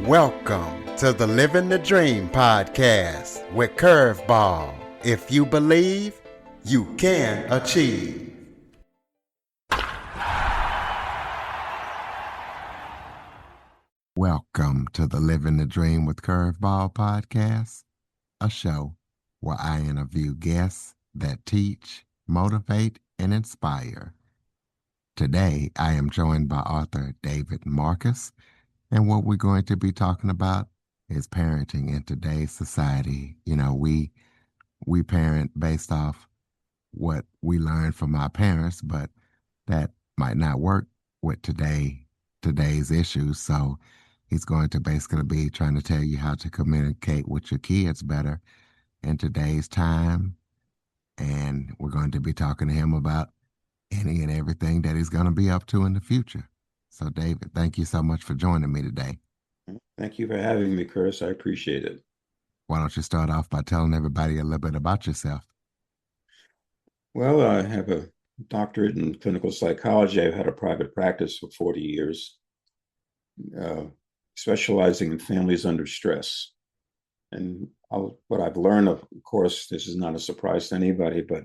Welcome to the Living the Dream podcast with Curveball. If you believe, you can achieve. Welcome to the Living the Dream with Curveball podcast, a show where I interview guests that teach, motivate, and inspire. Today, I am joined by author David Marcus, and what we're going to be talking about is parenting in today's society. You know, we parent based off what we learned from our parents, but that might not work with today's issues. So he's going to basically be trying to tell you how to communicate with your kids better in today's time. And we're going to be talking to him about any and everything that he's going to be up to in the future. So, David, thank you so much for joining me today. Thank you for having me, Chris. I appreciate it. Why don't you start off by telling everybody a little bit about yourself? Well, I have a doctorate in clinical psychology. I've had a private practice for 40 years, specializing in families under stress. And what I've learned, of course, this is not a surprise to anybody, but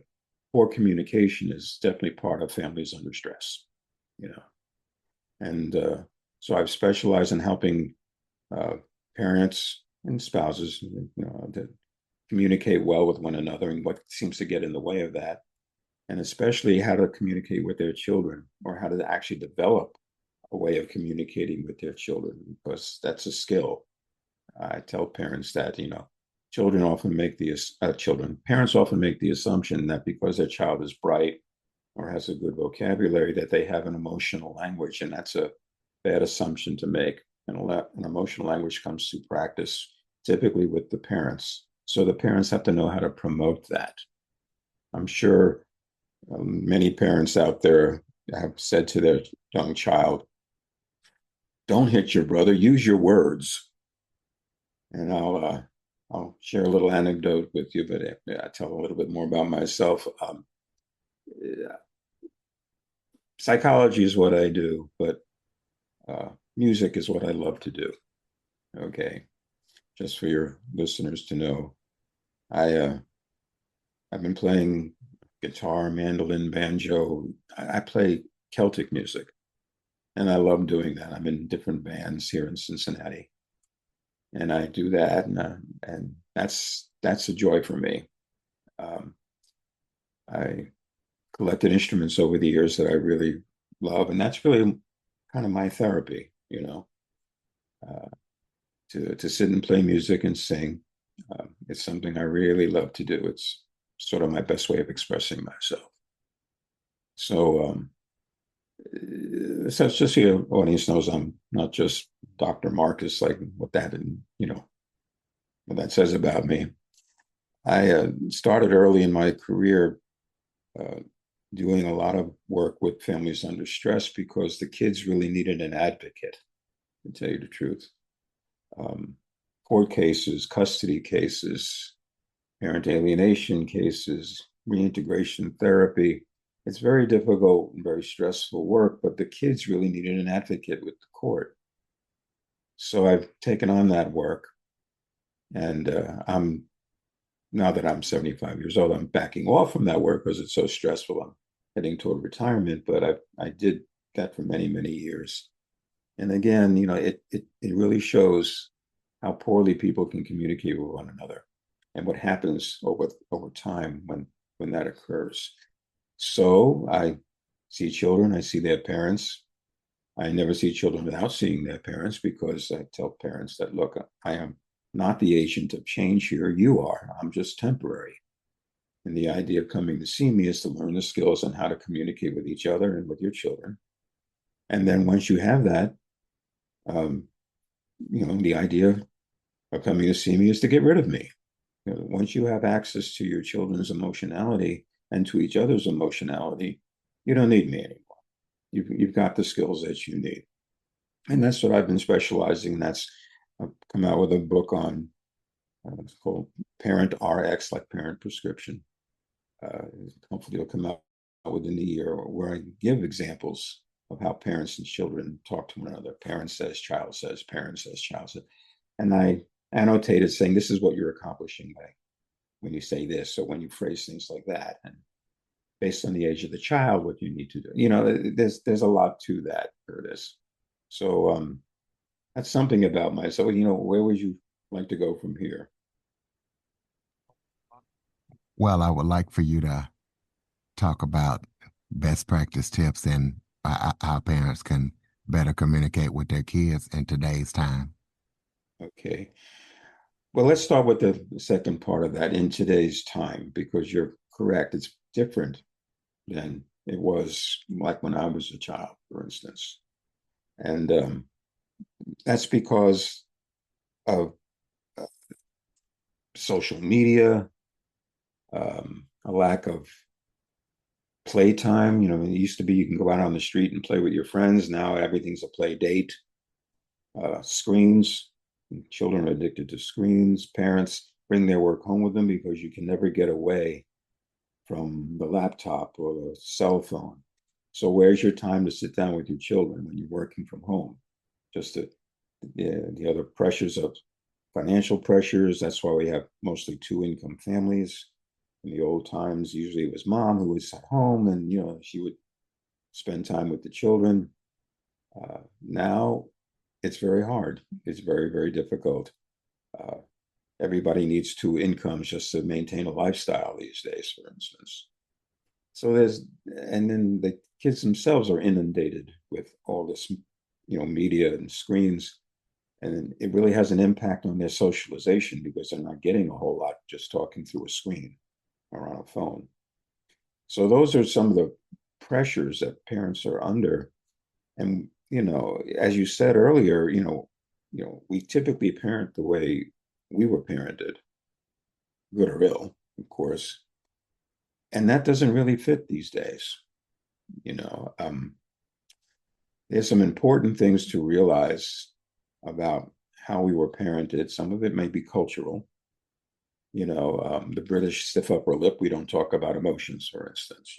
poor communication is definitely part of families under stress, you know. And so I've specialized in helping parents and spouses, to communicate well with one another and what seems to get in the way of that, and especially how to communicate with their children, or how to actually develop a way of communicating with their children, because that's a skill. I tell parents that, parents often make the assumption that because their child is bright or has a good vocabulary, that they have an emotional language, and that's a bad assumption to make. And an emotional language comes through practice, typically with the parents. So the parents have to know how to promote that. I'm sure many parents out there have said to their young child, "Don't hit your brother, use your words." And I'll share a little anecdote with you, but I tell a little bit more about myself. Psychology is what I do, but music is what I love to do. Okay, just for your listeners to know, I've been playing guitar, mandolin, banjo. I play Celtic music, and I love doing that. I'm in different bands here in Cincinnati, and I do that, and that's a joy for me. I collected instruments over the years that I really love, and that's really kind of my therapy, to sit and play music and sing. It's something I really love to do. It's sort of my best way of expressing myself. So, so it's just so your audience knows I'm not just Dr. Marcus, like what that says about me. I started early in my career doing a lot of work with families under stress because the kids really needed an advocate, to tell you the truth. Court cases, custody cases, parent alienation cases, reintegration therapy. It's very difficult and very stressful work, but the kids really needed an advocate with the court. So I've taken on that work, and now that I'm 75 years old, I'm backing off from that work because it's so stressful. I'm heading toward retirement, but I did that for many, many years. And again, it really shows how poorly people can communicate with one another, and what happens over time when that occurs. So I see children, I see their parents. I never see children without seeing their parents, because I tell parents that, look, I am not the agent of change here. You are. I'm just temporary. And the idea of coming to see me is to learn the skills on how to communicate with each other and with your children. And then once you have that, the idea of coming to see me is to get rid of me. Once you have access to your children's emotionality and to each other's emotionality, you don't need me anymore. You've got the skills that you need. And that's what I've been specializing in. I've come out with a book on, it's called Parent RX, like Parent Prescription. Hopefully it'll come out within the year, where I give examples of how parents and children talk to one another. Parent says, child says, parent says, child says. And I annotated saying, this is what you're accomplishing by when you say this, or when you phrase things like that. And based on the age of the child, what you need to do. There's a lot to that, Curtis. So that's something about myself. Where would you like to go from here? Well, I would like for you to talk about best practice tips and how parents can better communicate with their kids in today's time. Okay. Well, let's start with the second part of that, in today's time, because you're correct. It's different than it was like when I was a child, for instance. And that's because of social media, a lack of playtime. It used to be you can go out on the street and play with your friends. Now everything's a play date. Screens, children are addicted to screens. Parents bring their work home with them because you can never get away from the laptop or the cell phone. So where's your time to sit down with your children when you're working from home? Just the other pressures of financial pressures. That's why we have mostly two income families. In the old times, usually it was mom who was at home, and she would spend time with the children. Now it's very hard. It's very, very difficult. Uh, Everybody needs two incomes just to maintain a lifestyle these days, for instance. So and then the kids themselves are inundated with all this, media and screens, and it really has an impact on their socialization because they're not getting a whole lot just talking through a screen or on a phone. So those are some of the pressures that parents are under. And, as you said earlier, we typically parent the way we were parented, good or ill, of course. And that doesn't really fit these days. You know, um, there's some important things to realize about how we were parented. Some of it may be cultural. The British stiff upper lip. We don't talk about emotions, for instance.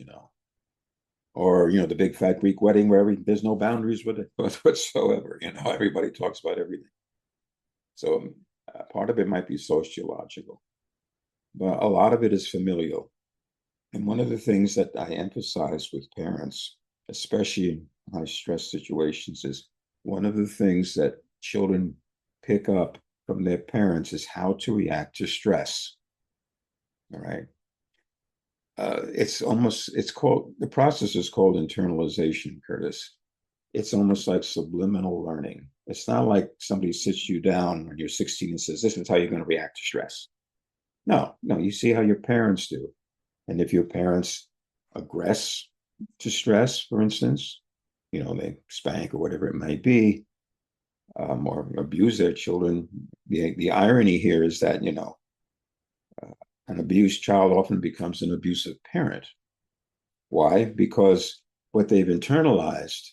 Or the big fat Greek wedding where there's no boundaries with it whatsoever. Everybody talks about everything. So part of it might be sociological, but a lot of it is familial. And one of the things that I emphasize with parents, especially in high stress situations, is one of the things that children pick up from their parents is how to react to stress. All right. The process is called internalization, Curtis. It's almost like subliminal learning. It's not like somebody sits you down when you're 16 and says, this is how you're going to react to stress. No, you see how your parents do. And if your parents aggress to stress, for instance, they spank or whatever it might be, or abuse their children, the irony here is that, an abused child often becomes an abusive parent. Why? Because what they've internalized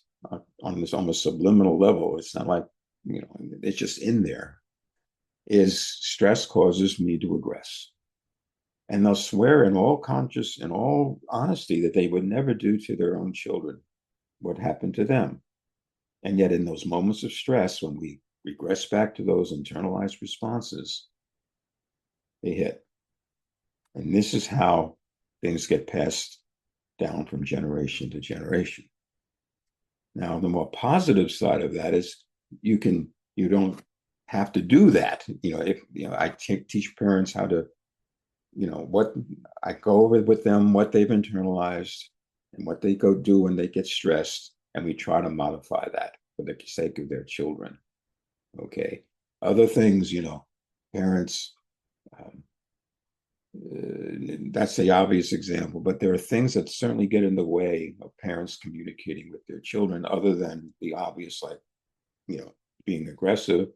on this almost subliminal level, it's not like, it's just in there, is stress causes me to aggress. And they'll swear in all honesty that they would never do to their own children what happened to them. And yet in those moments of stress, when we regress back to those internalized responses, they hit. And this is how things get passed down from generation to generation. Now, the more positive side of that is you don't have to do that. I teach parents how to, what I go over with them, what they've internalized and what they go do when they get stressed. And we try to modify that for the sake of their children. Okay. Other things, parents, that's the obvious example, but there are things that certainly get in the way of parents communicating with their children other than the obvious, like, being aggressive.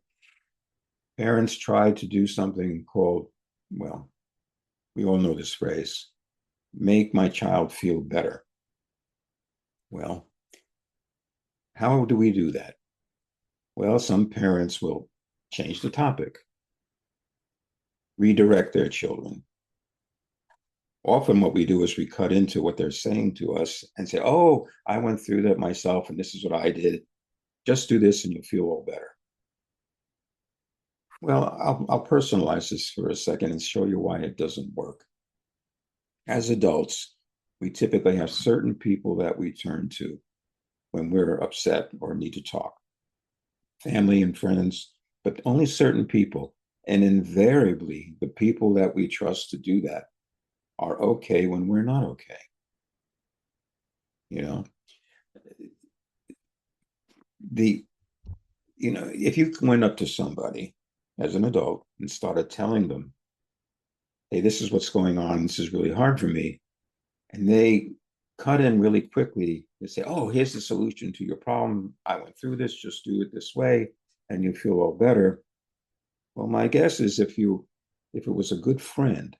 Parents try to do something called, well, we all know this phrase, make my child feel better. Well, how do we do that? Well, some parents will change the topic, redirect their children. Often what we do is we cut into what they're saying to us and say, oh, I went through that myself and this is what I did. Just do this and you'll feel all better. Well, I'll personalize this for a second and show you why it doesn't work. As adults, we typically have certain people that we turn to when we're upset or need to talk. Family and friends, but only certain people. And invariably, the people that we trust to do that are okay when we're not okay. You know, if you went up to somebody as an adult and started telling them, hey, this is what's going on, this is really hard for me, and they cut in really quickly and say, oh, here's the solution to your problem. I went through this, just do it this way, and you feel all better. Well, my guess is if it was a good friend,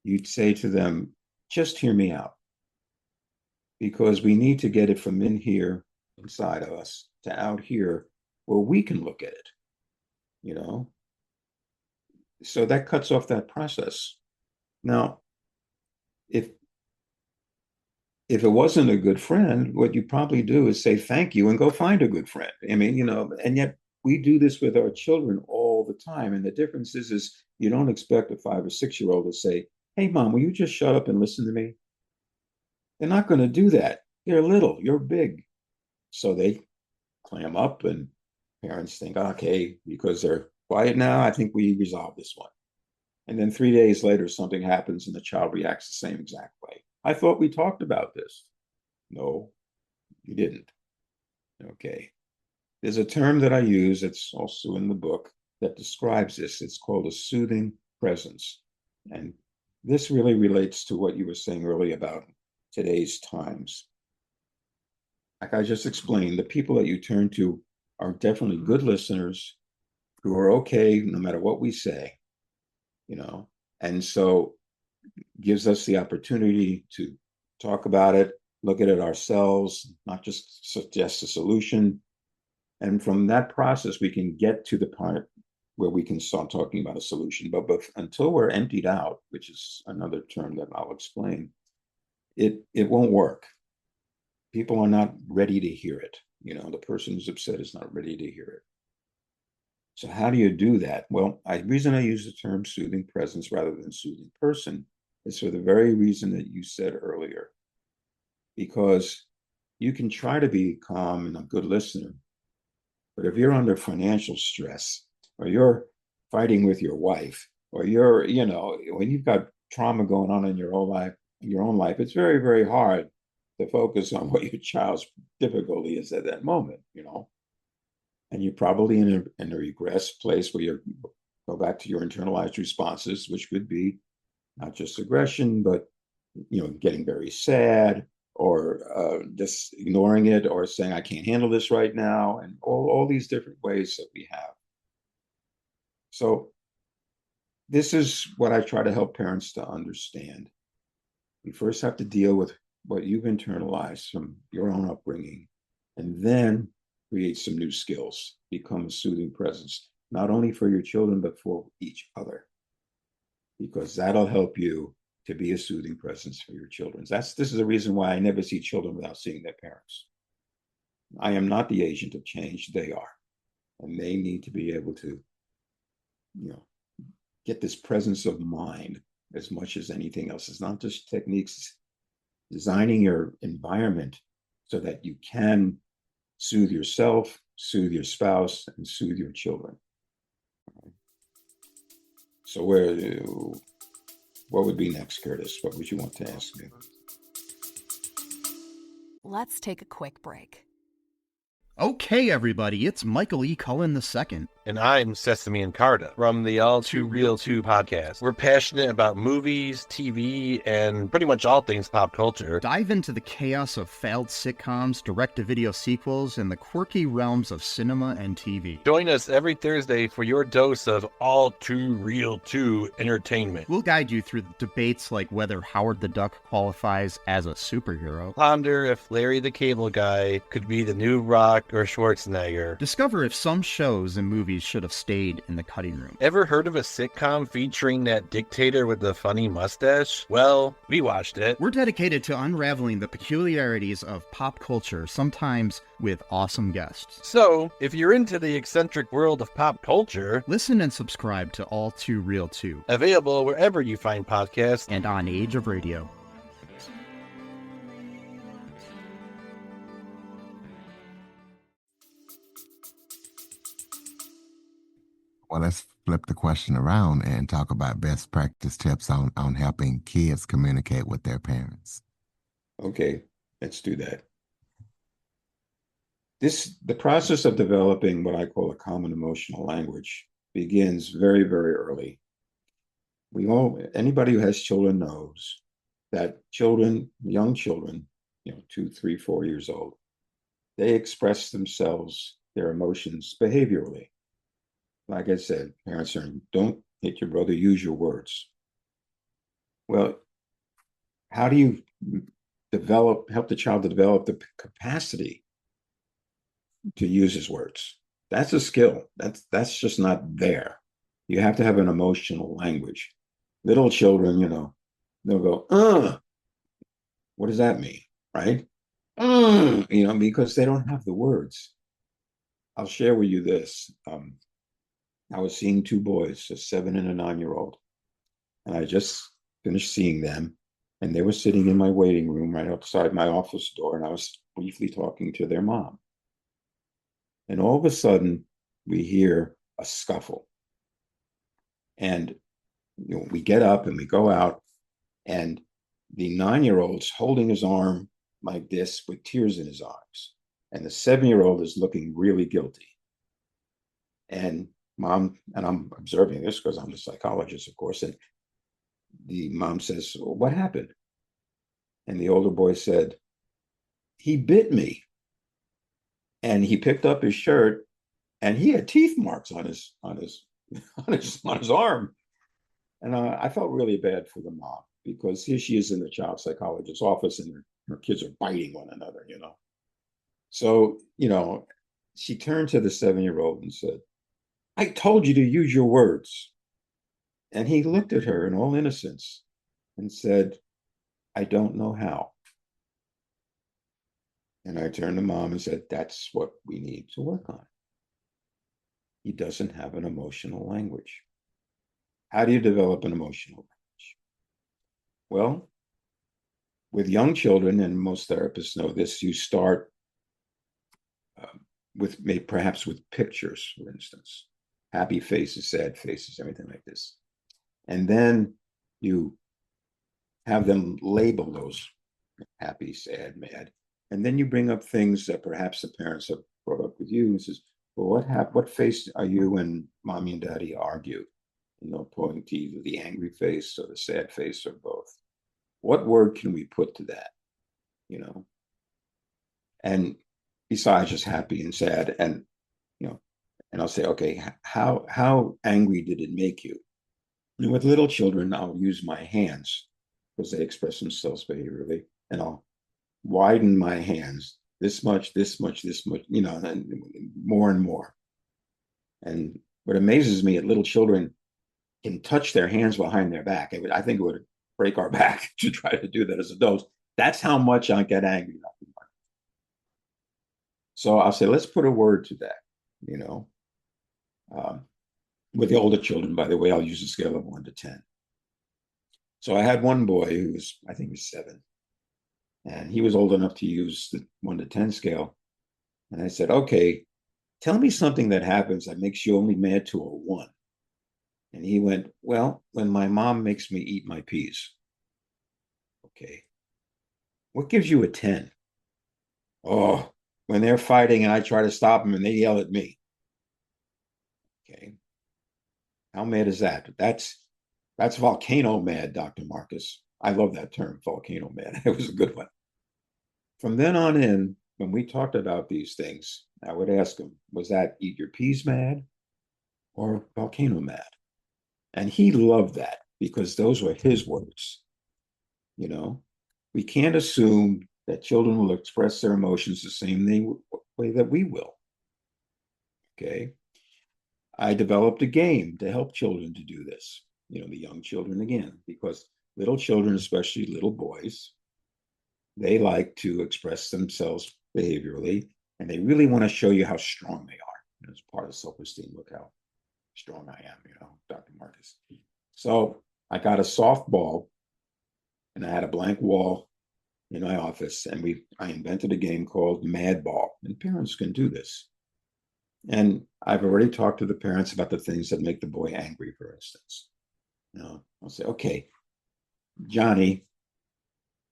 you'd say to them, just hear me out. Because we need to get it from in here, inside of us, to out here where we can look at it, you know? So that cuts off that process. Now, if it wasn't a good friend, what you probably do is say thank you and go find a good friend. I mean, and yet we do this with our children all the time. And the difference is you don't expect a 5 or 6-year-old to say, hey, mom, will you just shut up and listen to me? They're not going to do that. They're little, you're big. So they clam up, and parents think, okay, because they're quiet now, I think we resolved this one. And then 3 days later, something happens and the child reacts the same exact way. I thought we talked about this. No, you didn't. Okay. There's a term that I use, it's also in the book, that describes this. It's called a soothing presence. And this really relates to what you were saying earlier about today's times. Like I just explained, the people that you turn to are definitely good listeners who are okay no matter what we say, and so gives us the opportunity to talk about it, look at it ourselves, not just suggest a solution. And from that process, we can get to the part where we can start talking about a solution. But until we're emptied out, which is another term that I'll explain, it won't work. People are not ready to hear it. The person who's upset is not ready to hear it. So how do you do that? Well, the reason I use the term soothing presence rather than soothing person is for the very reason that you said earlier. Because you can try to be calm and a good listener, but if you're under financial stress, or you're fighting with your wife, or you're, when you've got trauma going on in your own life, it's very, very hard to focus on what your child's difficulty is at that moment, And you're probably in a regress place where you go back to your internalized responses, which could be not just aggression, but getting very sad, or just ignoring it, or saying I can't handle this right now, and all these different ways that we have. So this is what I try to help parents to understand. We first have to deal with what you've internalized from your own upbringing, and then create some new skills, become a soothing presence, not only for your children, but for each other, because that'll help you to be a soothing presence for your children. This is the reason why I never see children without seeing their parents. I am not the agent of change, they are. And they need to be able to, get this presence of mind as much as anything else. It's not just techniques, designing your environment so that you can soothe yourself, soothe your spouse, and soothe your children. So what would be next, Curtis? What would you want to ask me? Let's take a quick break. Okay, everybody, it's Michael E. Cullen II. And I'm Sesame and Carta from the All Too Real 2 podcast. We're passionate about movies, TV, and pretty much all things pop culture. Dive into the chaos of failed sitcoms, direct-to-video sequels, and the quirky realms of cinema and TV. Join us every Thursday for your dose of All Too Real 2 entertainment. We'll guide you through debates like whether Howard the Duck qualifies as a superhero. Ponder if Larry the Cable Guy could be the new Rock Rock or Schwarzenegger. Discover if some shows and movies should have stayed in the cutting room. Ever heard of a sitcom featuring that dictator with the funny mustache? Well, we watched it. We're dedicated to unraveling the peculiarities of pop culture, sometimes with awesome guests. So, if you're into the eccentric world of pop culture, Listen and subscribe to All Too Real 2 available wherever you find podcasts. and on Age of Radio. Well, let's flip the question around and talk about best practice tips on helping kids communicate with their parents. Okay, let's do that. The process of developing what I call a common emotional language begins very, very early. Anybody who has children knows that young children, 2, 3, 4 years old, they express themselves, their emotions behaviorally. Like I said, parents are, don't hit your brother, use your words. Well, how do you help the child to develop the capacity to use his words? That's a skill. That's just not there. You have to have an emotional language. Little children, they'll go, what does that mean? Right? Because they don't have the words. I'll share with you this. I was seeing 2 boys, a 7- and a 9-year-old, and I just finished seeing them, and they were sitting in my waiting room right outside my office door, and I was briefly talking to their mom. And all of a sudden, we hear a scuffle. And we get up and we go out, and the 9-year-old's holding his arm like this with tears in his eyes. And the 7-year-old is looking really guilty. And I'm observing this because I'm a psychologist, of course. And the mom says, well, what happened? And the older boy said, he bit me. And he picked up his shirt, and he had teeth marks on his arm. And I felt really bad for the mom, because here she is in the child psychologist's office, and her kids are biting one another, So, she turned to the 7-year-old and said, I told you to use your words. And he looked at her in all innocence and said, I don't know how. And I turned to Mom and said, that's what we need to work on. He doesn't have an emotional language. How do you develop an emotional language? Well, with young children, and most therapists know this, you start perhaps with pictures, for instance, happy faces, sad faces, everything like this. And then you have them label those happy, sad, mad. And then you bring up things that perhaps the parents have brought up with you and says, well, what face are you when mommy and daddy argue? Pointing to either the angry face or the sad face or both. What word can we put to that? And besides just happy and sad, and and I'll say, okay, how angry did it make you? And with little children, I'll use my hands because they express themselves behaviorally, and I'll widen my hands this much, this much, this much, and more and more. And what amazes me, little children can touch their hands behind their back. I think it would break our back to try to do that as adults. That's how much I get angry. So I'll say, let's put a word to that, With the older children, by the way, I'll use a scale of 1 to 10. So I had one boy who was, I think he was 7. And he was old enough to use the 1 to 10 scale. And I said, okay, tell me something that happens that makes you only mad to a 1. And he went, well, when my mom makes me eat my peas. Okay. What gives you a 10? Oh, when they're fighting and I try to stop them and they yell at me. Okay. How mad is that? That's volcano mad, Dr. Marcus. I love that term, volcano mad. It was a good one. From then on in, when we talked about these things, I would ask him, was that eat your peas mad or volcano mad? And he loved that because those were his words. We can't assume that children will express their emotions the same way that we will. Okay. I developed a game to help children to do this, the young children again, because little children, especially little boys, they like to express themselves behaviorally, and they really want to show you how strong they are. It's part of self-esteem. Look how strong I am, Dr. Marcus. So I got a softball, and I had a blank wall in my office, and I invented a game called Mad Ball, and parents can do this. And I've already talked to the parents about the things that make the boy angry, for instance. I'll say, okay, Johnny,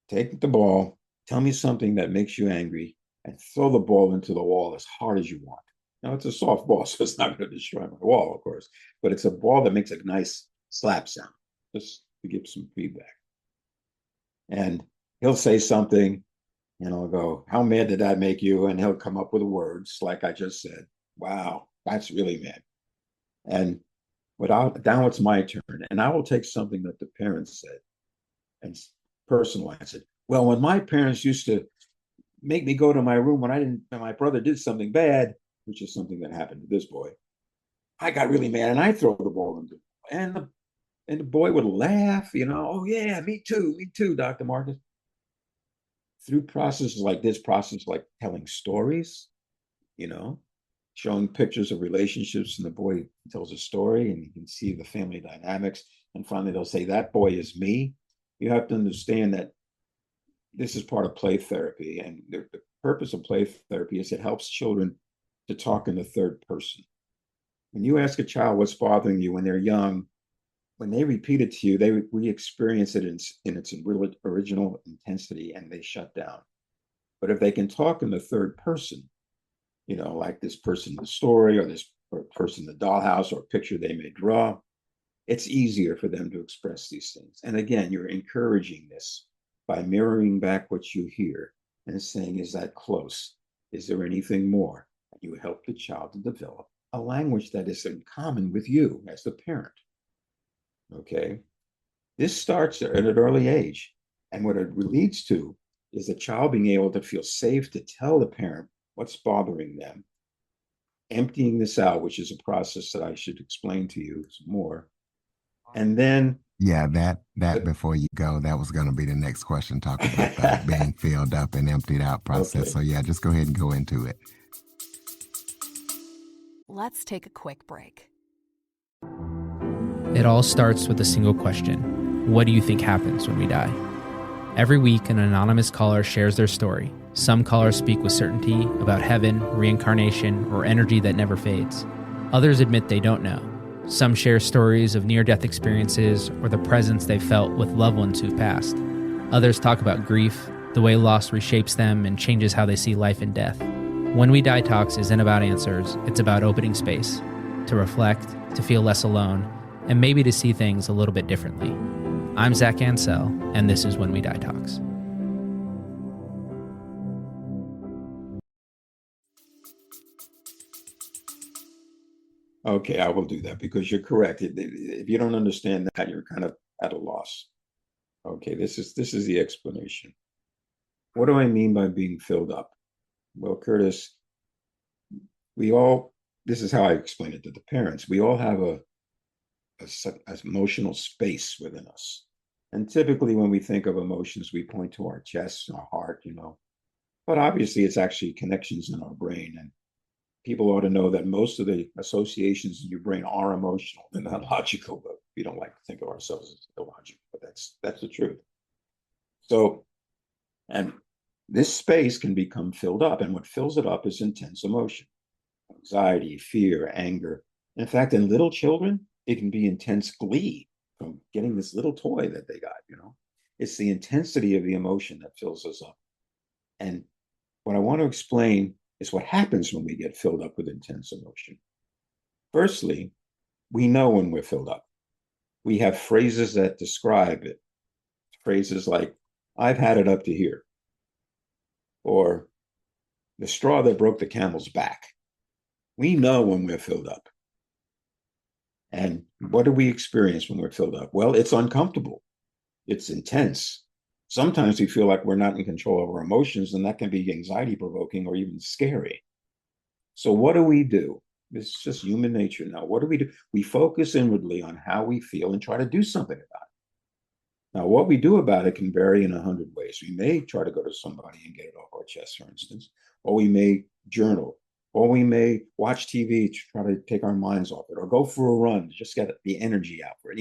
take the ball, tell me something that makes you angry, and throw the ball into the wall as hard as you want. Now, it's a soft ball, so it's not going to destroy my wall, of course, but it's a ball that makes a nice slap sound, just to give some feedback. And he'll say something, and I'll go, how mad did that make you? And he'll come up with words like I just said. Wow, that's really mad. And now it's my turn. And I will take something that the parents said and personalize it. Well, when my parents used to make me go to my room when my brother did something bad, which is something that happened to this boy, I got really mad and I throw the ball into and the boy would laugh, oh yeah, me too, Dr. Marcus. Through processes like this, process like telling stories, showing pictures of relationships, and the boy tells a story and you can see the family dynamics. And finally, they'll say, that boy is me. You have to understand that this is part of play therapy. And the purpose of play therapy is it helps children to talk in the third person. When you ask a child what's bothering you when they're young, when they repeat it to you, they re-experience it in its original intensity and they shut down. But if they can talk in the third person, like this person in the story or this person in the dollhouse or a picture they may draw, it's easier for them to express these things. And again, you're encouraging this by mirroring back what you hear and saying, is that close? Is there anything more? And you help the child to develop a language that is in common with you as the parent. Okay. This starts at an early age. And what it leads to is the child being able to feel safe to tell the parent what's bothering them, emptying this out, which is a process that I should explain to you some more. And then that before you go, that was going to be the next question, talk about the being filled up and emptied out process. Okay. So just go ahead and go into it. Let's take a quick break. It all starts with a single question. What do you think happens when we die? Every week, an anonymous caller shares their story. Some callers speak with certainty about heaven, reincarnation, or energy that never fades. Others admit they don't know. Some share stories of near-death experiences or the presence they felt with loved ones who've passed. Others talk about grief, the way loss reshapes them and changes how they see life and death. When We Die Talks isn't about answers, it's about opening space, to reflect, to feel less alone, and maybe to see things a little bit differently. I'm Zach Ansell, and this is When We Die Talks. Okay, I will do that because you're correct. If you don't understand that, you're kind of at a loss. Okay, this is the explanation. What do I mean by being filled up? Well, Curtis, this is how I explain it to the parents. We all have a emotional space within us. And typically when we think of emotions, we point to our chest, our heart, but obviously it's actually connections in our brain. And people ought to know that most of the associations in your brain are emotional. They're not logical, but we don't like to think of ourselves as illogical, but that's the truth. So, and this space can become filled up, and what fills it up is intense emotion, anxiety, fear, anger. In fact, in little children, it can be intense glee from getting this little toy that they got, It's the intensity of the emotion that fills us up. And what I want to explain is what happens when we get filled up with intense emotion. Firstly, we know when we're filled up. We have phrases that describe it. Phrases like, I've had it up to here. Or the straw that broke the camel's back. We know when we're filled up. And what do we experience when we're filled up? Well, it's uncomfortable. It's intense. Sometimes we feel like we're not in control of our emotions, and that can be anxiety provoking or even scary. So what do? This is just human nature now. What do? We focus inwardly on how we feel and try to do something about it. Now, what we do about it can vary in 100 ways. We may try to go to somebody and get it off our chest, for instance, or we may journal, or we may watch TV to try to take our minds off it, or go for a run to just get the energy out for it.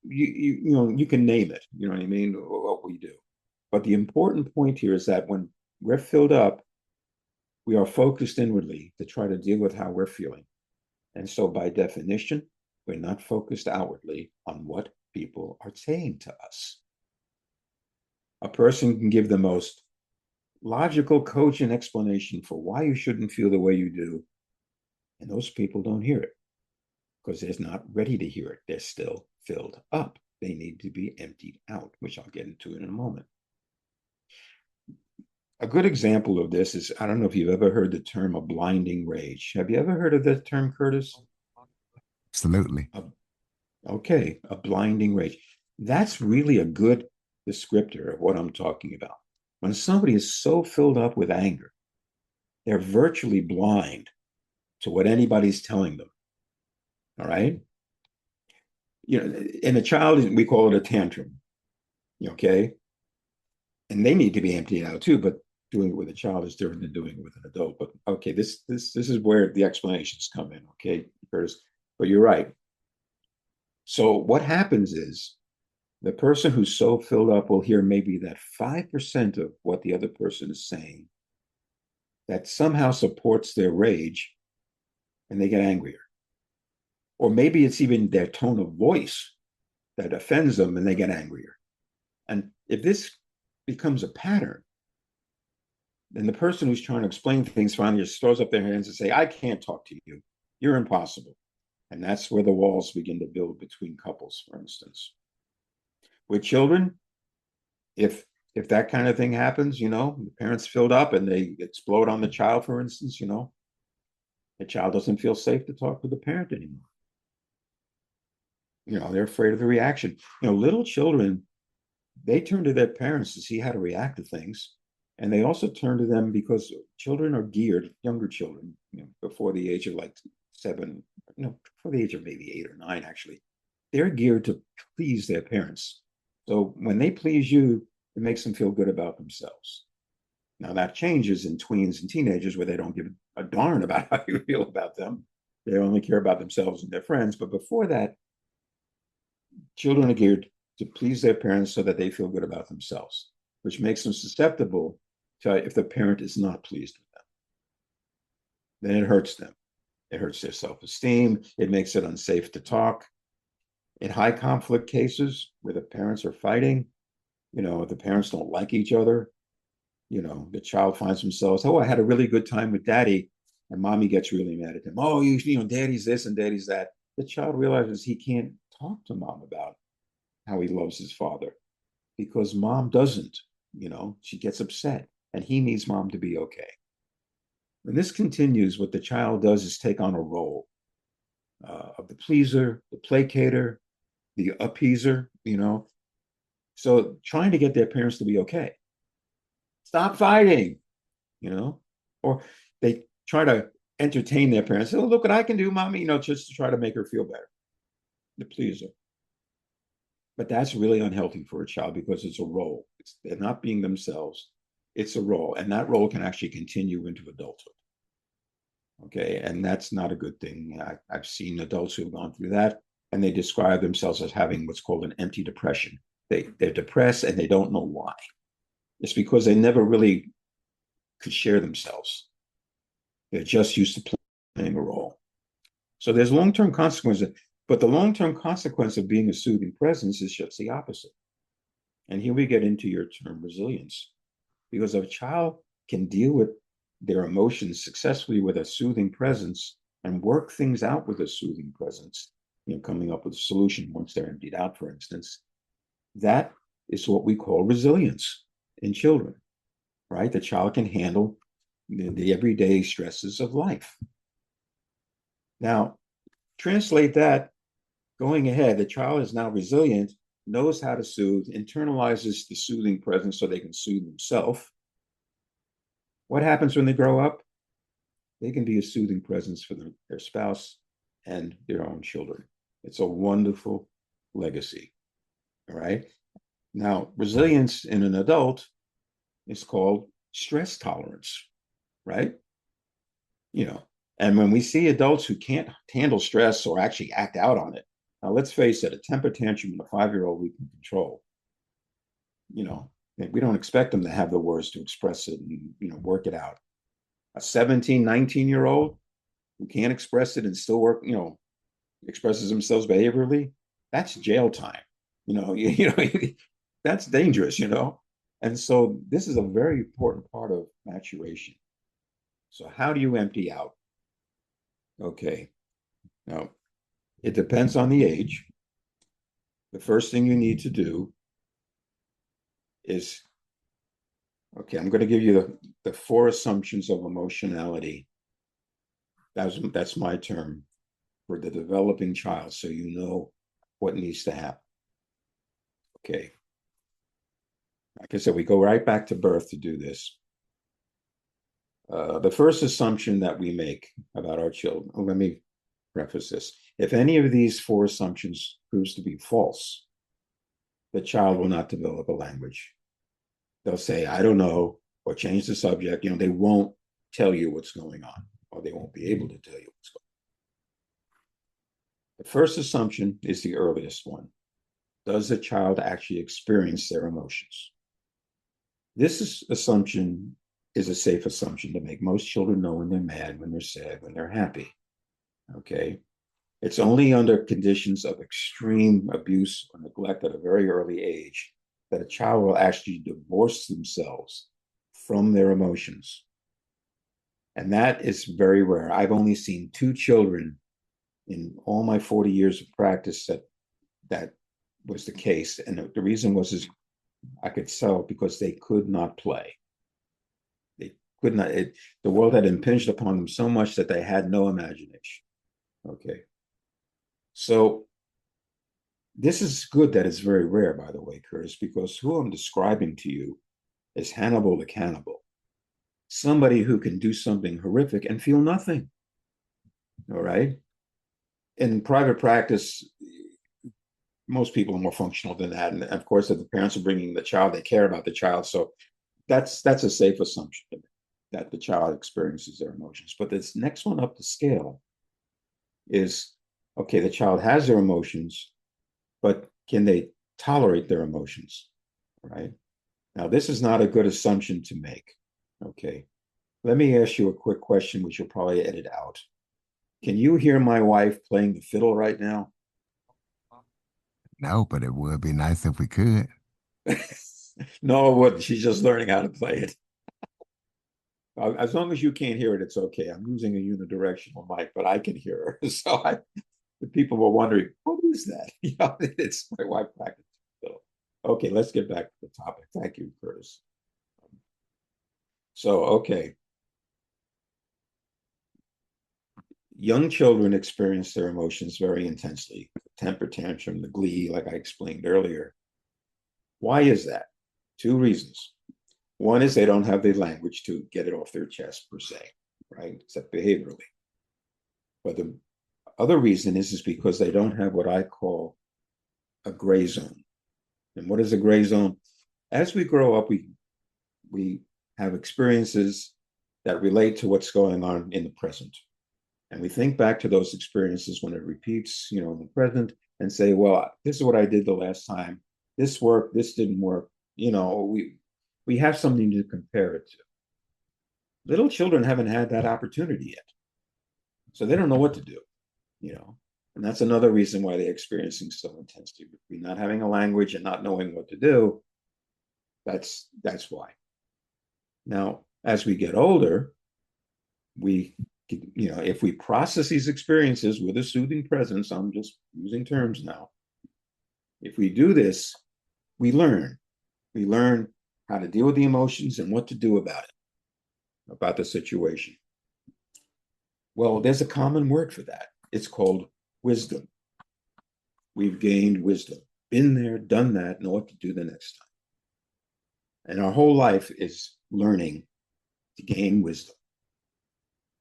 You can name it. You know what I mean? What we do. But the important point here is that when we're filled up, we are focused inwardly to try to deal with how we're feeling. And so by definition, we're not focused outwardly on what people are saying to us. A person can give the most logical, cogent explanation for why you shouldn't feel the way you do, and those people don't hear it because they're not ready to hear it. They're still filled up. They need to be emptied out, which I'll get into in a moment. A good example of this is, I don't know if you've ever heard the term a blinding rage. Have you ever heard of that term, Curtis? Absolutely. Okay, a blinding rage. That's really a good descriptor of what I'm talking about. When somebody is so filled up with anger, they're virtually blind to what anybody's telling them. All right? In a child, we call it a tantrum. Okay? And they need to be emptied out too, but doing it with a child is different than doing it with an adult. But okay, this is where the explanations come in, okay, Curtis? But you're right. So what happens is the person who's so filled up will hear maybe that 5% of what the other person is saying that somehow supports their rage, and they get angrier. Or maybe it's even their tone of voice that offends them and they get angrier. And if this becomes a pattern, then the person who's trying to explain things finally just throws up their hands and say, I can't talk to you. You're impossible. And that's where the walls begin to build between couples, for instance. With children, if that kind of thing happens, the parents filled up and they explode on the child, for instance, the child doesn't feel safe to talk to the parent anymore. They're afraid of the reaction. Little children, they turn to their parents to see how to react to things. And they also turn to them because children are geared, younger children, before the age of like 7, before the age of maybe 8 or 9, actually, they're geared to please their parents. So when they please you, it makes them feel good about themselves. Now that changes in tweens and teenagers where they don't give a darn about how you feel about them. They only care about themselves and their friends. But before that, children are geared to please their parents so that they feel good about themselves, which makes them susceptible to if the parent is not pleased with them. Then it hurts them. It hurts their self-esteem. It makes it unsafe to talk. In high conflict cases where the parents are fighting, the parents don't like each other, the child finds themselves, I had a really good time with daddy, and mommy gets really mad at him. Oh, daddy's this and daddy's that. The child realizes he can't talk to mom about how he loves his father because mom doesn't, she gets upset and he needs mom to be okay. When this continues, what the child does is take on a role of the pleaser, the placater, the appeaser, So trying to get their parents to be okay. Stop fighting, or they try to entertain their parents. Oh, look what I can do, mommy, just to try to make her feel better. The pleaser. But that's really unhealthy for a child because it's a role. They're not being themselves. It's a role. And that role can actually continue into adulthood. Okay. And that's not a good thing. I've seen adults who have gone through that, and they describe themselves as having what's called an empty depression. They're depressed and they don't know why. It's because they never really could share themselves. They're just used to playing a role. So there's long-term consequences, but the long-term consequence of being a soothing presence is just the opposite. And here we get into your term resilience, because if a child can deal with their emotions successfully with a soothing presence and work things out with a soothing presence, coming up with a solution once they're emptied out, for instance, that is what we call resilience in children, right? The child can handle the everyday stresses of life. Now, translate that, going ahead, the child is now resilient, knows how to soothe, internalizes the soothing presence so they can soothe themselves. What happens when they grow up? they can be a soothing presence for their spouse and their own children. It's a wonderful legacy. All right. Now, resilience in an adult is called stress tolerance, right? You know, and when we see adults who can't handle stress or actually act out on it, now let's face it, a temper tantrum in a 5-year-old we can control. You know, we don't expect them to have the words to express it and, work it out. A 17, 19-year-old who can't express it and still work, expresses themselves behaviorally, that's jail time. That's dangerous, And so this is a very important part of maturation. So how do you empty out? Okay. Now, it depends on the age. The first thing you need to do is, okay, I'm going to give you the 4 assumptions of emotionality. That's my term for the developing child, so you know what needs to happen. Okay. Like I said, we go right back to birth to do this. The first assumption that we make about our children, let me preface this. If any of these 4 assumptions proves to be false, the child will not develop a language. They'll say, I don't know, or change the subject. They won't tell you what's going on, or they won't be able to tell you what's going on. The first assumption is the earliest one. Does the child actually experience their emotions? This assumption is a safe assumption to make. Most children know when they're mad, when they're sad, when they're happy. Okay. It's only under conditions of extreme abuse or neglect at a very early age that a child will actually divorce themselves from their emotions. And that is very rare. I've only seen 2 children in all my 40 years of practice that was the case. And the reason was I could tell because they could not play. They could not. The world had impinged upon them so much that they had no imagination. Okay. So this is good that it's very rare, by the way, Curtis, because who I'm describing to you is Hannibal the cannibal. Somebody who can do something horrific and feel nothing. All right. In private practice, most people are more functional than that. And of course, if the parents are bringing the child, they care about the child. So that's a safe assumption that the child experiences their emotions. But this next one up the scale is, okay, the child has their emotions, but can they tolerate their emotions? Right? Now, this is not a good assumption to make. Okay. Let me ask you a quick question, which you'll probably edit out. Can you hear my wife playing the fiddle right now? No, but it would be nice if we could. No, it wouldn't. She's just learning how to play it. As long as you can't hear it, it's okay. I'm using a unidirectional mic, but I can hear her. So the people were wondering, what is that? It's my wife practicing the fiddle. Okay, let's get back to the topic. Thank you, Curtis. So, okay. Young children experience their emotions very intensely. The temper tantrum, the glee, like I explained earlier. Why is that? 2 reasons. One is they don't have the language to get it off their chest, per se, right? Except behaviorally. But the other reason is because they don't have what I call a gray zone. And what is a gray zone? As we grow up, we have experiences that relate to what's going on in the present. And we think back to those experiences when it repeats, in the present, and say, well, this is what I did the last time. This worked, this didn't work. We have something to compare it to. Little children haven't had that opportunity yet. So they don't know what to do, And that's another reason why they're experiencing so intensely. Between not having a language and not knowing what to do, that's why. Now, as we get older, if we process these experiences with a soothing presence, I'm just using terms now. If we do this, we learn. We learn how to deal with the emotions and what to do about it, about the situation. Well, there's a common word for that. It's called wisdom. We've gained wisdom. Been there, done that, know what to do the next time. And our whole life is learning to gain wisdom.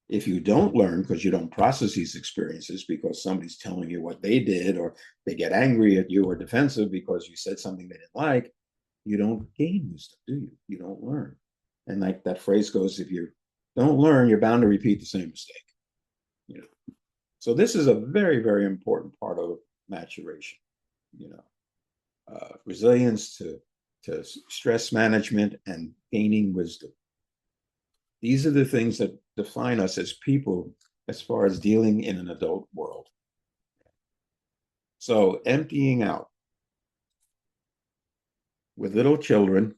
If you don't learn because you don't process these experiences because somebody's telling you what they did, or they get angry at you or defensive because you said something they didn't like, you don't gain wisdom, do you? You don't learn. And like that phrase goes, if you don't learn, you're bound to repeat the same mistake. You know. So this is a very, very important part of maturation. You know, resilience to stress management and gaining wisdom. These are the things that define us as people as far as dealing in an adult world. So emptying out. With little children,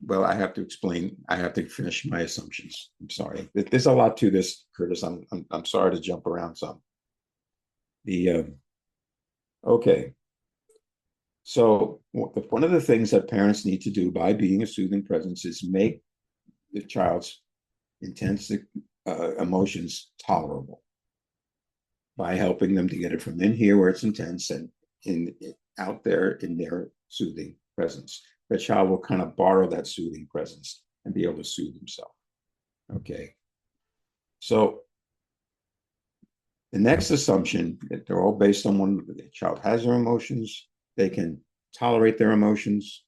well, I have to explain. I have to finish my assumptions. I'm sorry. There's a lot to this, Curtis. I'm sorry to jump around some. Okay. So one of the things that parents need to do by being a soothing presence is make the child's intense emotions tolerable by helping them to get it from in here where it's intense and out there in their soothing presence. The child will kind of borrow that soothing presence and be able to soothe himself. Okay. So the next assumption, that they're all based on when the child has their emotions, they can tolerate their emotions.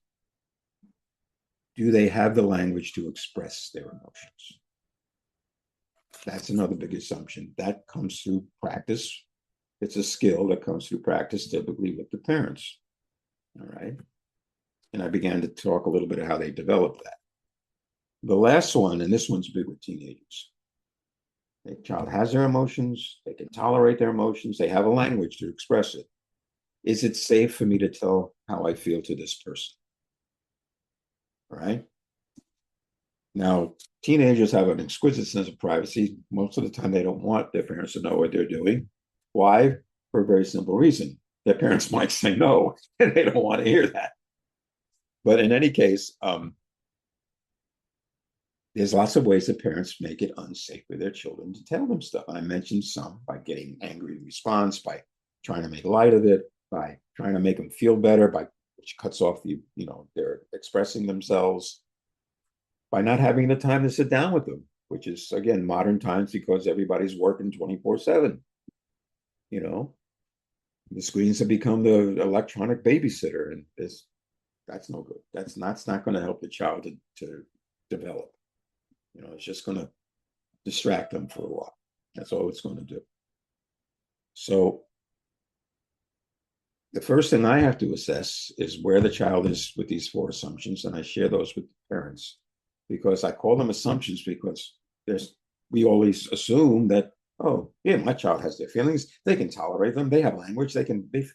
Do they have the language to express their emotions? That's another big assumption. That comes through practice. It's a skill that comes through practice, typically with the parents. All right. And I began to talk a little bit of how they develop that. The last one, and this one's big with teenagers. The child has their emotions. They can tolerate their emotions. They have a language to express it. Is it safe for me to tell how I feel to this person? All right. Now, teenagers have an exquisite sense of privacy. Most of the time, they don't want their parents to know what they're doing. Why? For a very simple reason. Their parents might say no, and they don't want to hear that. But in any case, there's lots of ways that parents make it unsafe for their children to tell them stuff. And I mentioned some by getting angry in response, by trying to make light of it, by trying to make them feel better, which cuts off they're expressing themselves, by not having the time to sit down with them, which is, again, modern times because everybody's working 24/7. You know, the screens have become the electronic babysitter, and that's no good. That's not going to help the child to develop. You know, it's just going to distract them for a while. That's all it's going to do. So the first thing I have to assess is where the child is with these 4 assumptions, and I share those with the parents because I call them assumptions because we always assume that, oh, yeah, my child has their feelings. They can tolerate them. They have language. They can be,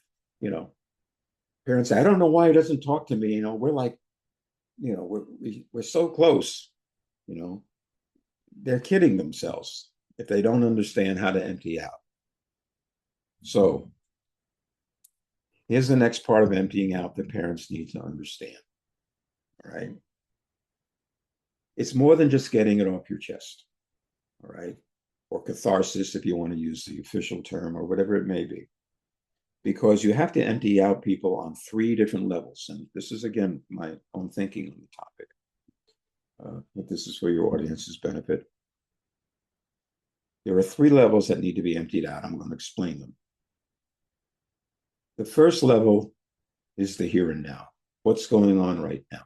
parents say, I don't know why he doesn't talk to me. We're like, we're so close, they're kidding themselves if they don't understand how to empty out. So here's the next part of emptying out that parents need to understand. All right. It's more than just getting it off your chest. All right. Or catharsis, if you want to use the official term, or whatever it may be. Because you have to empty out people on 3 different levels. And this is, again, my own thinking on the topic. But this is for your audience's benefit. There are 3 levels that need to be emptied out. I'm going to explain them. The first level is the here and now. What's going on right now?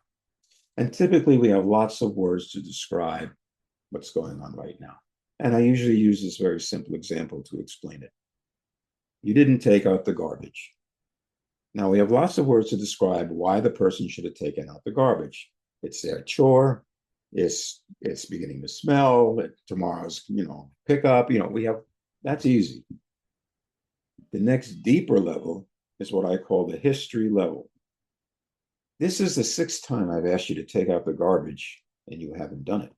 And typically we have lots of words to describe what's going on right now. And I usually use this very simple example to explain it. You didn't take out the garbage. Now we have lots of words to describe why the person should have taken out the garbage. It's their chore. It's beginning to smell. Tomorrow's, pickup. That's easy. The next deeper level is what I call the history level. This is the 6th time I've asked you to take out the garbage and you haven't done it.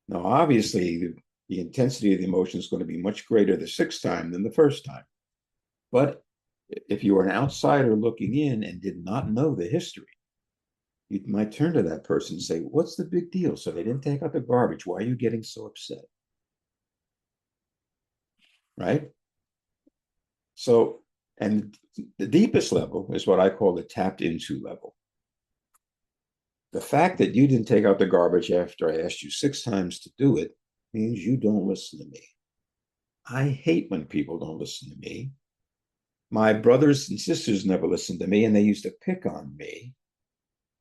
Now, obviously, the intensity of the emotion is going to be much greater the 6th time than the 1st time. But if you were an outsider looking in and did not know the history, you might turn to that person and say, what's the big deal? So they didn't take out the garbage. Why are you getting so upset? Right? So, and the deepest level is what I call the tapped into level. The fact that you didn't take out the garbage after I asked you 6 times to do it means you don't listen to me. I hate when people don't listen to me. My brothers and sisters never listened to me, and they used to pick on me.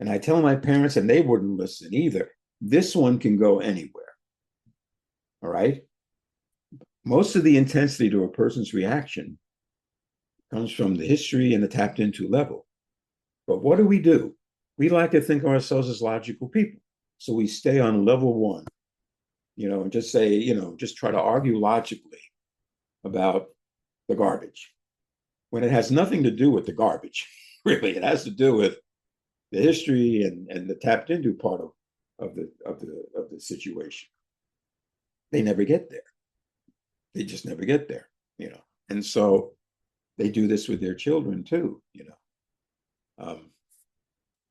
And I tell my parents, and they wouldn't listen either. This one can go anywhere. All right. Most of the intensity to a person's reaction comes from the history and the tapped into level. But what do? We like to think of ourselves as logical people. So we stay on level one, and just say, just try to argue logically about the garbage when it has nothing to do with the garbage. Really, it has to do with the history and the tapped into part of the situation. They never get there. They just never get there, And so they do this with their children too,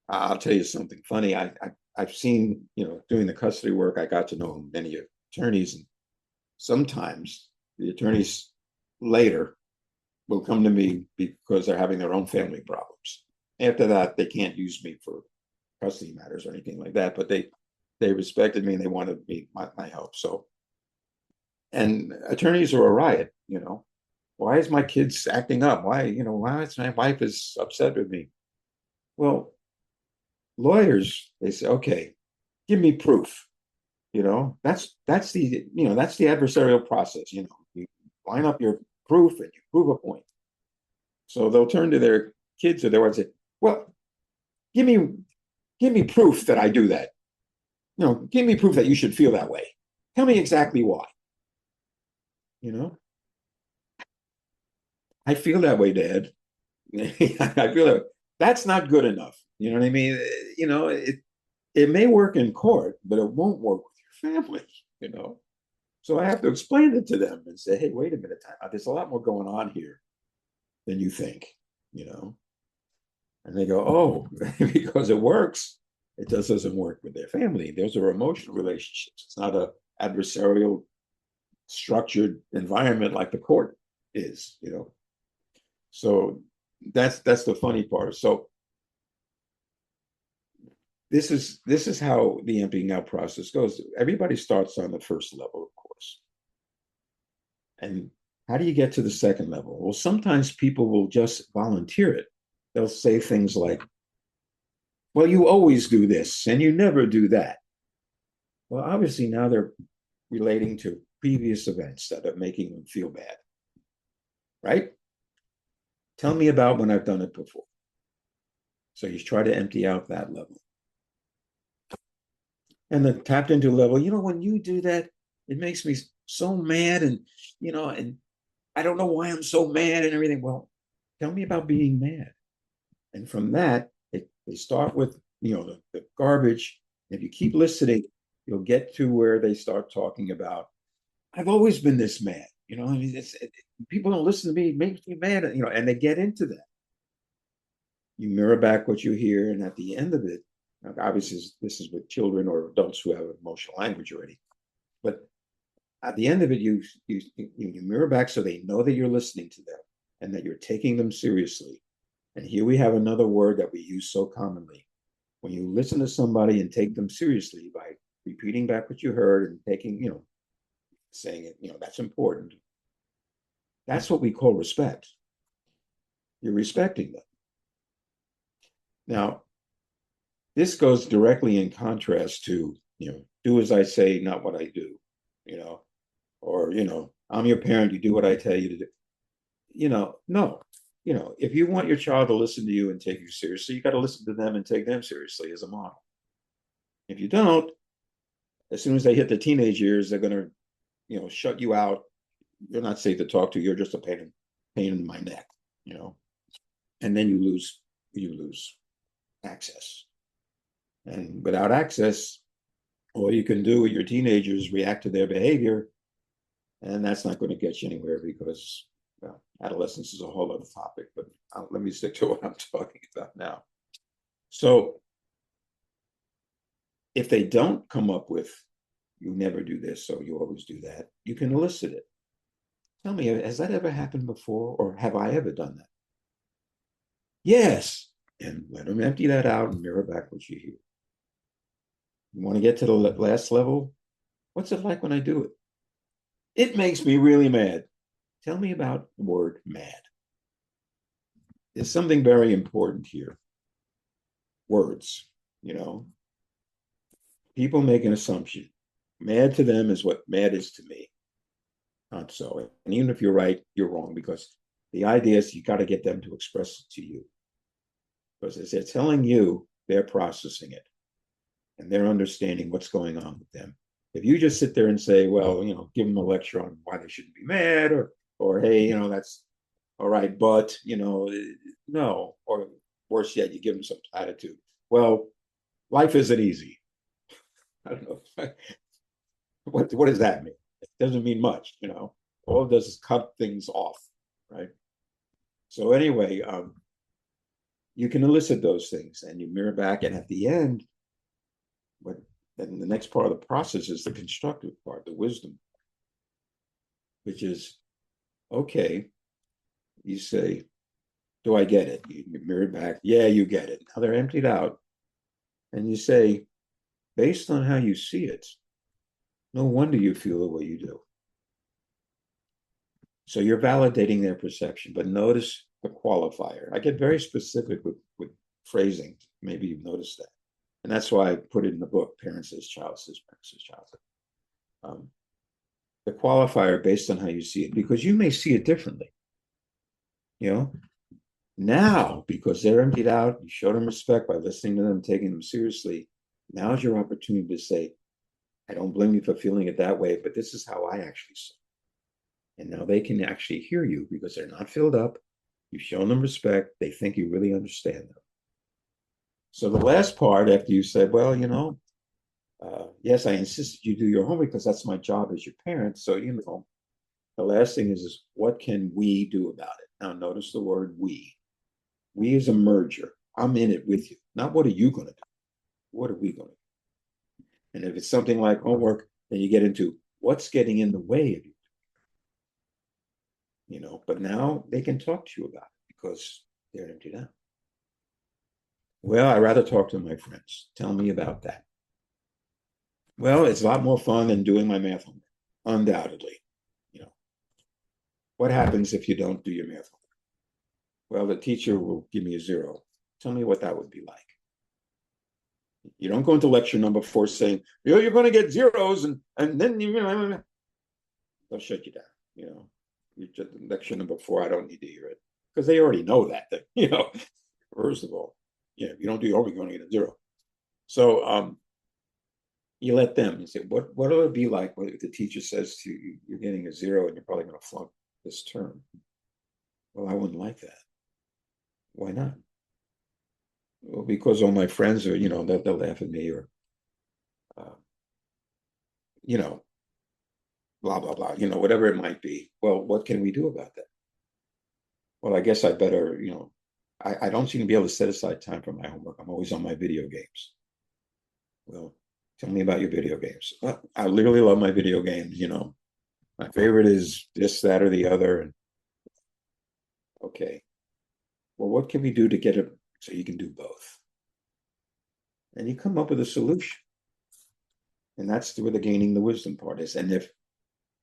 I'll tell you something funny. I've seen, doing the custody work, I got to know many attorneys, and sometimes the attorneys later will come to me because they're having their own family problems. After that, they can't use me for custody matters or anything like that, but they respected me and they wanted me my help. So, and attorneys are a riot, Why is my kids acting up? Why is my wife is upset with me? Well, lawyers, they say, okay, give me proof. That's the adversarial process. You line up your proof and you prove a point. So they'll turn to their kids or their wives and say, well, give me proof that I do that. Give me proof that you should feel that way. Tell me exactly why. I feel that way, Dad. I feel that. That's not good enough. You know what I mean? It may work in court, but it won't work with your family, So I have to explain it to them and say, hey, wait a minute, there's a lot more going on here than you think, And they go, oh, because it works. It just doesn't work with their family. Those are emotional relationships. It's not an adversarial, structured environment like the court is, So that's the funny part. So this is how the emptying out process goes. Everybody starts on the first level, of course. And how do you get to the second level? Well, sometimes people will just volunteer it. They'll say things like, well, you always do this and you never do that. Well, obviously now they're relating to previous events that are making them feel bad. Right? Tell me about when I've done it before. So you try to empty out that level. And the tapped into level, when you do that, it makes me so mad. And, and I don't know why I'm so mad and everything. Well, tell me about being mad. And from that, they start with, the garbage. If you keep listening, you'll get to where they start talking about, I've always been this mad. People don't listen to me. It makes me mad. And they get into that. You mirror back what you hear. And at the end of it, obviously this is with children or adults who have emotional language already. But at the end of it, you mirror back so they know that you're listening to them and that you're taking them seriously. And here we have another word that we use so commonly. When you listen to somebody and take them seriously by repeating back what you heard and taking, saying it, that's important. That's what we call respect. You're respecting them. Now, this goes directly in contrast to, do as I say, not what I do, or, I'm your parent, you do what I tell you to do. No. If you want your child to listen to you and take you seriously, you got to listen to them and take them seriously as a model. If you don't, as soon as they hit the teenage years, they're going to, shut you out. You're not safe to talk to. You're just a pain in my neck, and then you lose access. And without access, all you can do with your teenagers is react to their behavior. And that's not going to get you anywhere because adolescence is a whole other topic. But let me stick to what I'm talking about now. So if they don't come up with, you never do this, so you always do that, you can elicit it. Tell me, has that ever happened before? Or have I ever done that? Yes. And let them empty that out and mirror back what you hear. You want to get to the last level? What's it like when I do it? It makes me really mad. Tell me about the word mad. There's something very important here. Words, you know. People make an assumption. Mad to them is what mad is to me. Not so. And even if you're right, you're wrong, because the idea is you got to get them to express it to you. Because as they're telling you, they're processing it and they're understanding what's going on with them. If you just sit there and say, well, you know, give them a lecture on why they shouldn't be mad, or hey, you know, that's all right, but, you know, no, or worse yet, you give them some attitude. Well, life isn't easy. I don't know. What does that mean? It doesn't mean much, you know. All it does is cut things off, right? So anyway, you can elicit those things and you mirror back, and at the end, what then the next part of the process is the constructive part, the wisdom, which is okay. You say, do I get it? You mirror back, yeah, you get it. Now they're emptied out. And you say, based on how you see it, no wonder you feel the way you do. So you're validating their perception, but notice the qualifier. I get very specific with phrasing. Maybe you've noticed that. And that's why I put it in the book, Parent Says, Child Says, Parent Says, Child Says. The qualifier based on how you see it, because you may see it differently. You know, now, because they're emptied out, you show them respect by listening to them, taking them seriously. Now's your opportunity to say, I don't blame you for feeling it that way, but this is how I actually see it. And now they can actually hear you because they're not filled up. You've shown them respect. They think you really understand them. So the last part, after you said, well, you know, yes, I insisted you do your homework because that's my job as your parent. So, you know, the last thing is what can we do about it? Now, notice the word we. We is a merger. I'm in it with you. Not what are you going to do? What are we going to do? And if it's something like homework, then you get into what's getting in the way of you. You know, but now they can talk to you about it because they're emptied out. Well, I'd rather talk to my friends. Tell me about that. Well, it's a lot more fun than doing my math homework, undoubtedly. You know, what happens if you don't do your math homework? Well, the teacher will give me a 0. Tell me what that would be like. You don't go into lecture number 4 saying, you know, you're going to get 0s and then they'll shut you down. You know, lecture number 4, I don't need to hear it because they already know that, you know, first of all, yeah, if you don't do your homework, you're going to get a 0. So you let them, you say, what will it be like if the teacher says to you, you're getting a 0 and you're probably going to flunk this term? Well, I wouldn't like that. Why not? Well, because all my friends are, you know, they'll laugh at me, or, you know, blah, blah, blah, you know, whatever it might be. Well, what can we do about that? Well, I guess I better, you know, I don't seem to be able to set aside time for my homework. I'm always on my video games. Well, tell me about your video games. Well, I literally love my video games, you know. My favorite is this, that, or the other. And okay. Well, what can we do to get it so you can do both? And you come up with a solution. And that's where the gaining the wisdom part is. And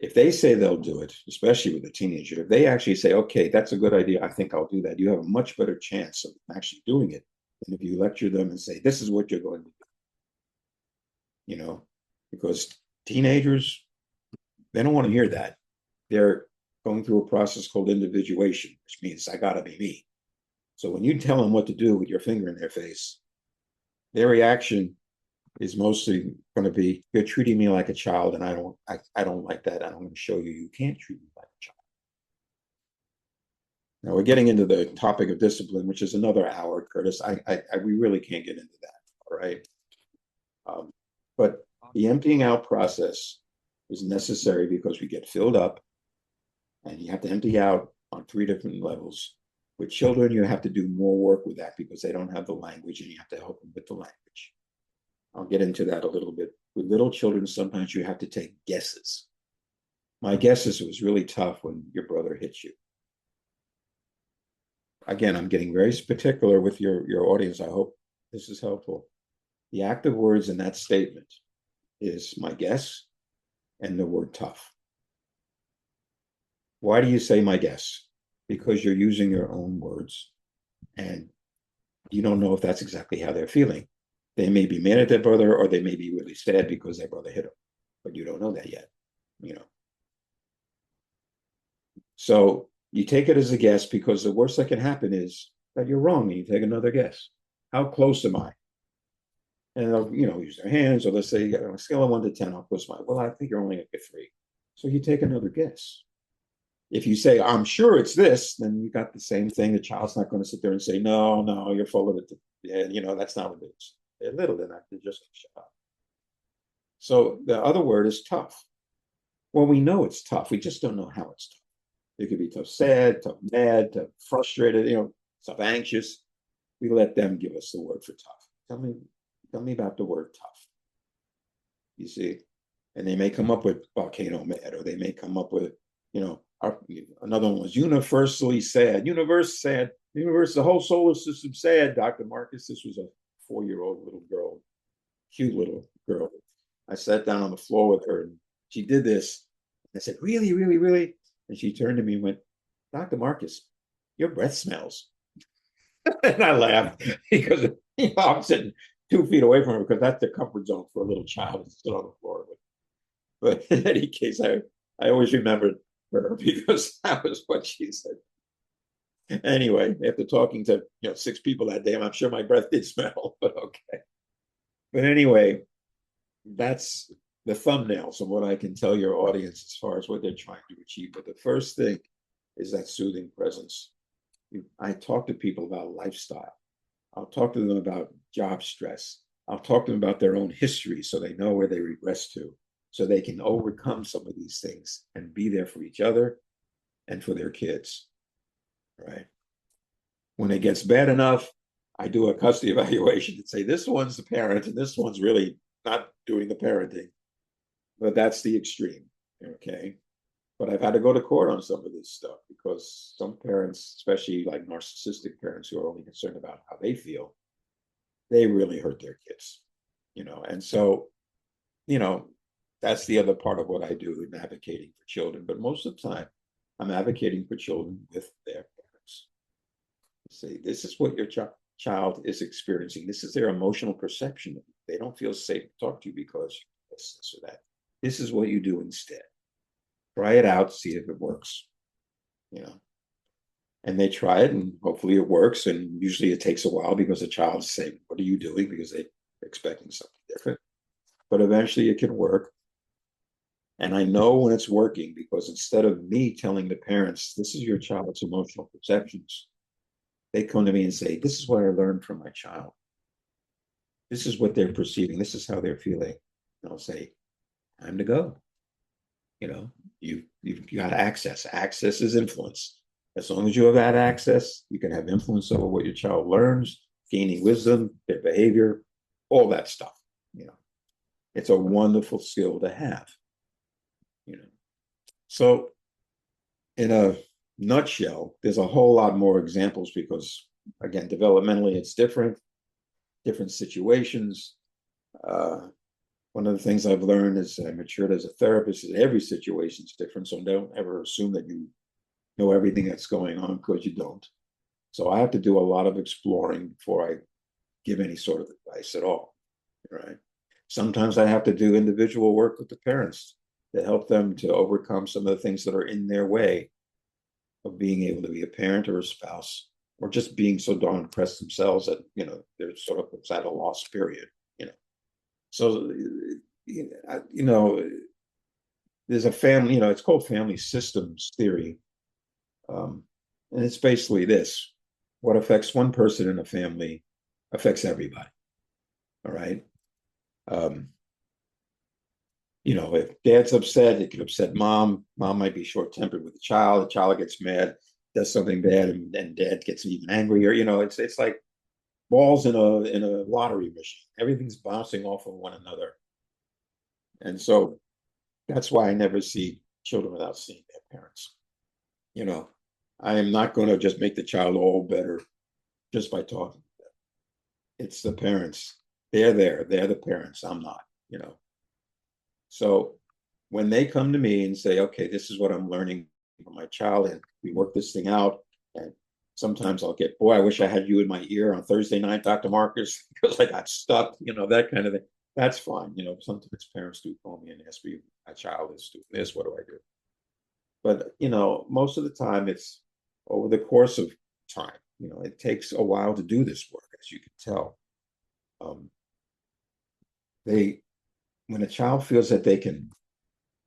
if they say they'll do it, especially with a teenager, if they actually say, okay, that's a good idea, I think I'll do that, you have a much better chance of actually doing it than if you lecture them and say, this is what you're going to do. You know, because teenagers, they don't want to hear that. They're going through a process called individuation, which means I got to be me. So when you tell them what to do with your finger in their face, their reaction is mostly going to be, you're treating me like a child, and I don't like that. I'm going to show you you can't treat me like a child. Now we're getting into the topic of discipline, which is another hour, Curtis. We really can't get into that. All right. But the emptying out process is necessary because we get filled up, and you have to empty out on 3 different levels. With children, you have to do more work with that because they don't have the language, and you have to help them with the language. I'll get into that a little bit. With little children, sometimes you have to take guesses. My guess is it was really tough when your brother hit you. Again, I'm getting very particular with your audience. I hope this is helpful. The active words in that statement is my guess, and the word tough. Why do you say my guess? Because you're using your own words and you don't know if that's exactly how they're feeling. They may be mad at their brother or they may be really sad because their brother hit them, but you don't know that yet, you know. So you take it as a guess because the worst that can happen is that you're wrong and you take another guess. How close am I? And they'll, use their hands, or let's say on a scale of 1 to 10, how close am I? Well, I think you're only like a 3. So you take another guess. If you say, I'm sure it's this, then you got the same thing. The child's not going to sit there and say, no, you're full of it. Yeah, that's not what it is. They're little, they're not, they're just shut up. So the other word is tough. Well, we know it's tough. We just don't know how it's tough. It could be tough, sad, tough, mad, tough, frustrated, tough, anxious. We let them give us the word for tough. Tell me about the word tough. You see? And they may come up with volcano mad, or they may come up with, another one was universally sad. Universe sad. Universe, the whole solar system sad, Dr. Marcus. This was a 4-year-old little girl, cute little girl. I sat down on the floor with her and she did this. I said, really, really, really? And she turned to me and went, Dr. Marcus, your breath smells. And I laughed because I'm sitting 2 feet away from her because that's the comfort zone for a little child to sit on the floor with. But in any case, I always remembered her because that was what she said. Anyway, after talking to 6 people that day, I'm sure my breath did smell, but okay. But anyway, that's the thumbnails of what I can tell your audience as far as what they're trying to achieve. But the first thing is that soothing presence. I talk to people about lifestyle. I'll talk to them about job stress. I'll talk to them about their own history so they know where they regress to, so they can overcome some of these things and be there for each other and for their kids, right? When it gets bad enough, I do a custody evaluation and say, this one's the parent and this one's really not doing the parenting. But that's the extreme, okay? But I've had to go to court on some of this stuff because some parents, especially like narcissistic parents who are only concerned about how they feel, they really hurt their kids, And so, that's the other part of what I do in advocating for children. But most of the time, I'm advocating for children with their parents. Say, this is what your child is experiencing. This is their emotional perception. They don't feel safe to talk to you because this or that. This is what you do instead. Try it out, see if it works, And they try it and hopefully it works. And usually it takes a while because the child's saying, what are you doing? Because they're expecting something different. But eventually it can work. And I know when it's working because instead of me telling the parents, this is your child's emotional perceptions, they come to me and say, this is what I learned from my child. This is what they're perceiving. This is how they're feeling. And I'll say, time to go. You've got access. Access is influence. As long as you have that access, you can have influence over what your child learns, gaining wisdom, their behavior, all that stuff. It's a wonderful skill to have. So in a nutshell, there's a whole lot more examples because, again, developmentally, it's different situations. One of the things I've learned as I matured as a therapist is every situation is different. So don't ever assume that you know everything that's going on because you don't. So I have to do a lot of exploring before I give any sort of advice at all, right? Sometimes I have to do individual work with the parents to help them to overcome some of the things that are in their way of being able to be a parent or a spouse, or just being so darn depressed themselves that, they're sort of at a lost period, So, there's a family, it's called family systems theory. And it's basically this: what affects one person in a family affects everybody. All right. If dad's upset, it can upset mom. Mom might be short-tempered with the child gets mad, does something bad, and dad gets even angrier. It's like balls in a lottery machine. Everything's bouncing off of one another. And so that's why I never see children without seeing their parents. I am not going to just make the child all better just by talking to them. It's the parents. They're there. They're the parents. I'm not, So when they come to me and say, okay, this is what I'm learning from my child, and we work this thing out, and sometimes I'll get, boy, I wish I had you in my ear on Thursday night, Dr. Marcus, because I got stuck, that kind of thing. That's fine. Sometimes parents do call me and ask me, my child is doing this, what do I do? But, most of the time it's over the course of time. It takes a while to do this work, as you can tell. When a child feels that they can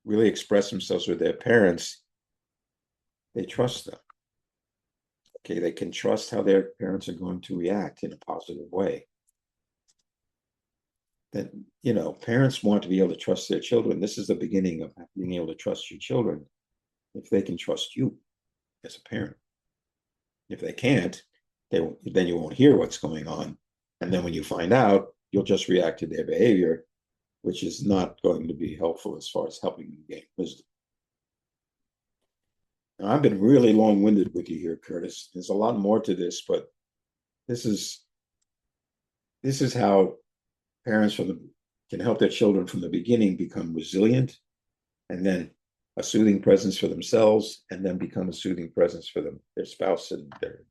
really express themselves with their parents, they trust them. Okay, they can trust how their parents are going to react in a positive way. That, parents want to be able to trust their children. This is the beginning of being able to trust your children, if they can trust you as a parent. If they can't, then you won't hear what's going on. And then when you find out, you'll just react to their behavior, which is not going to be helpful as far as helping you gain wisdom. Now, I've been really long-winded with you here, Curtis. There's a lot more to this, but this is how parents can help their children from the beginning become resilient, and then a soothing presence for themselves, and then become a soothing presence for their spouse and their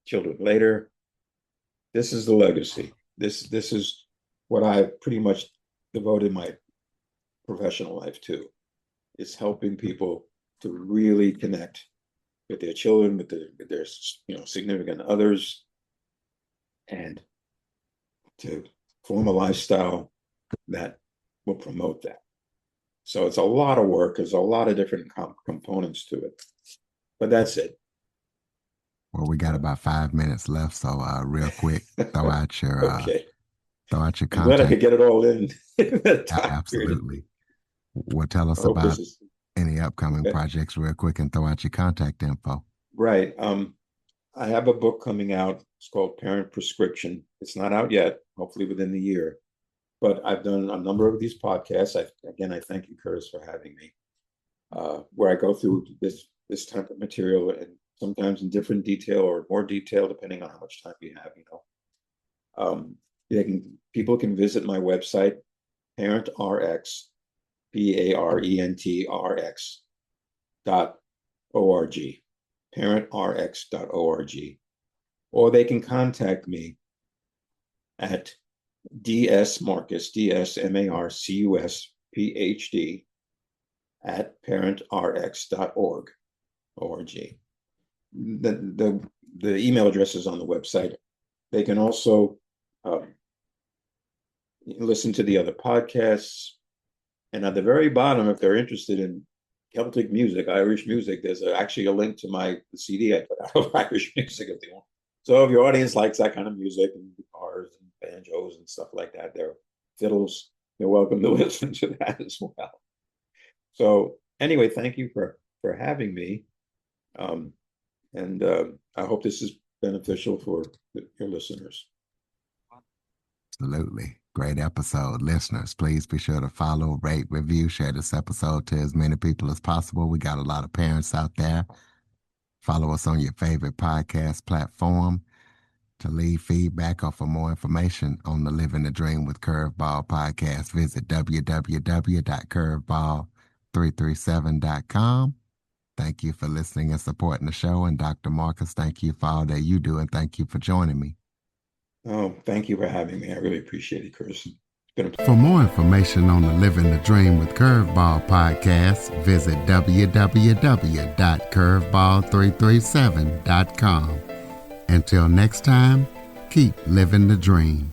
children later. This is the legacy. This is what I pretty much devoted my professional life to. It's helping people to really connect with their children, with their significant others, and to form a lifestyle that will promote that. So it's a lot of work. There's a lot of different components to it, but that's it. Well, we got about 5 minutes left, so real quick, throw out your Okay. contact. I'm glad I could get it all in. Absolutely. Well, tell us about any upcoming projects real quick, and throw out your contact info. Right. I have a book coming out. It's called Parent Prescription. It's not out yet, hopefully within the year. But I've done a number of these podcasts. I thank you, Curtis, for having me, where I go through this type of material, and sometimes in different detail or more detail, depending on how much time you have. People can visit my website, ParentRx, ParentRx.org, ParentRx.org, or they can contact me at dsmarcus, DSMARCUS PhD at parentrx.org. The email address is on the website. They can also listen to the other podcasts. And at the very bottom, if they're interested in Celtic music, Irish music, there's actually a link to the CD I put out of Irish music if they want. So if your audience likes that kind of music, and guitars and banjos and stuff like that, their fiddles, you're welcome to listen to that as well. So anyway, thank you for having me. And I hope this is beneficial for your listeners. Absolutely. Great episode. Listeners, please be sure to follow, rate, review, share this episode to as many people as possible. We got a lot of parents out there. Follow us on your favorite podcast platform. To leave feedback or for more information on the Living the Dream with Curveball podcast, visit www.curveball337.com. Thank you for listening and supporting the show. And Dr. Marcus, thank you for all that you do, and thank you for joining me. Oh, thank you for having me. I really appreciate it, Chris. For more information on the Living the Dream with Curveball podcast, visit www.curveball337.com. Until next time, keep living the dream.